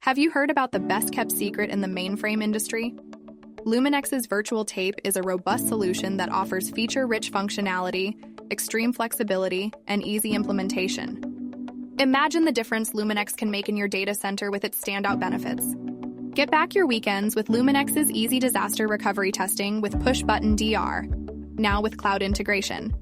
Have you heard about the best-kept secret in the mainframe industry? Luminex's Virtual Tape is a robust solution that offers feature-rich functionality, extreme flexibility, and easy implementation. Imagine the difference Luminex can make in your data center with its standout benefits. Get back your weekends with Luminex's easy disaster recovery testing with push-button DR, now with cloud integration.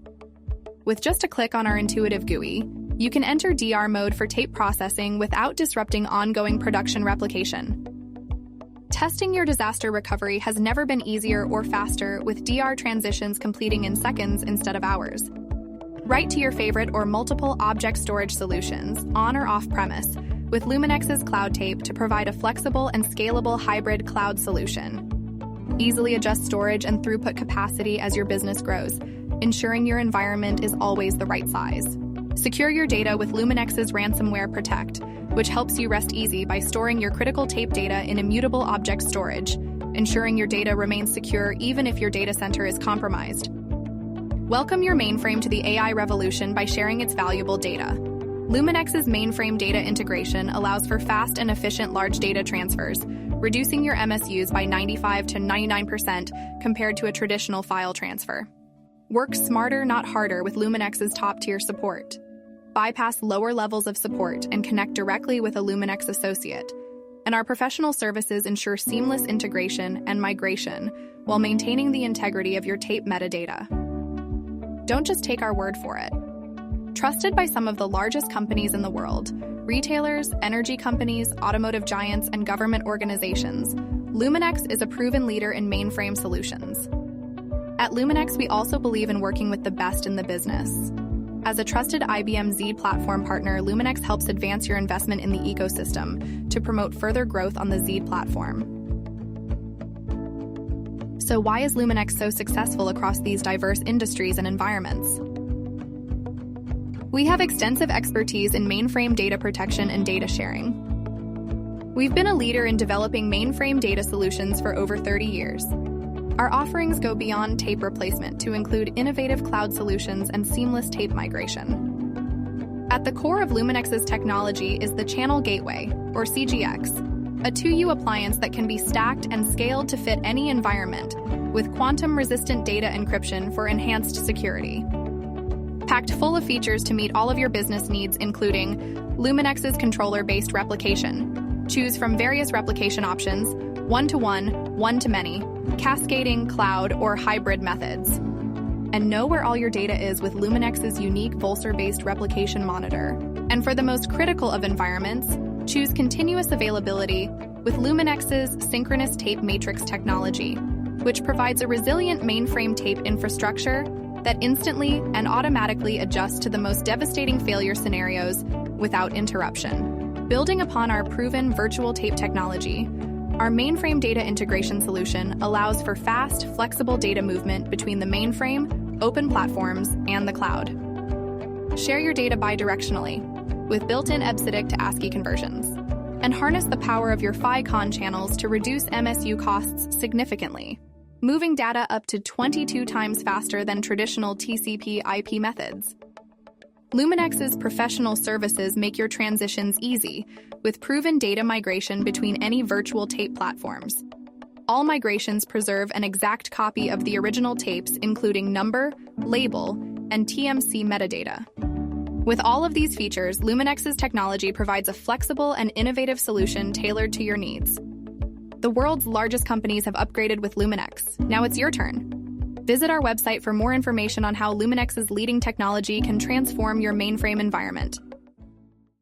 With just a click on our intuitive GUI, you can enter DR mode for tape processing without disrupting ongoing production replication. Testing your disaster recovery has never been easier or faster, with DR transitions completing in seconds instead of hours. Write to your favorite or multiple object storage solutions, on or off-premise, with Luminex's Cloud Tape to provide a flexible and scalable hybrid cloud solution. Easily adjust storage and throughput capacity as your business grows, ensuring your environment is always the right size. Secure your data with Luminex's Ransomware Protect, which helps you rest easy by storing your critical tape data in immutable object storage, ensuring your data remains secure even if your data center is compromised. Welcome your mainframe to the AI revolution by sharing its valuable data. Luminex's mainframe data integration allows for fast and efficient large data transfers, reducing your MSUs by 95 to 99% compared to a traditional file transfer. Work smarter, not harder, with Luminex's top-tier support. Bypass lower levels of support and connect directly with a Luminex associate. And our professional services ensure seamless integration and migration while maintaining the integrity of your tape metadata. Don't just take our word for it. Trusted by some of the largest companies in the world, retailers, energy companies, automotive giants, and government organizations, Luminex is a proven leader in mainframe solutions. At Luminex, we also believe in working with the best in the business. As a trusted IBM Z platform partner, Luminex helps advance your investment in the ecosystem to promote further growth on the Z platform. So why is Luminex so successful across these diverse industries and environments? We have extensive expertise in mainframe data protection and data sharing. We've been a leader in developing mainframe data solutions for over 30 years. Our offerings go beyond tape replacement to include innovative cloud solutions and seamless tape migration. At the core of Luminex's technology is the Channel Gateway, or CGX, a 2U appliance that can be stacked and scaled to fit any environment, with quantum-resistant data encryption for enhanced security. Packed full of features to meet all of your business needs, including Luminex's controller-based replication. Choose from various replication options, one-to-one, one-to-many, cascading, cloud, or hybrid methods. And know where all your data is with Luminex's unique Vulsar-based replication monitor. And for the most critical of environments, choose continuous availability with Luminex's synchronous tape matrix technology, which provides a resilient mainframe tape infrastructure that instantly and automatically adjusts to the most devastating failure scenarios without interruption. Building upon our proven virtual tape technology, our mainframe data integration solution allows for fast, flexible data movement between the mainframe, open platforms, and the cloud. Share your data bidirectionally with built-in EBCDIC to ASCII conversions, and harness the power of your PHY-CON channels to reduce MSU costs significantly, moving data up to 22 times faster than traditional TCP/IP methods. Luminex's professional services make your transitions easy, with proven data migration between any virtual tape platforms. All migrations preserve an exact copy of the original tapes, including number, label, and TMC metadata. With all of these features, Luminex's technology provides a flexible and innovative solution tailored to your needs. The world's largest companies have upgraded with Luminex. Now it's your turn. Visit our website for more information on how Luminex's leading technology can transform your mainframe environment.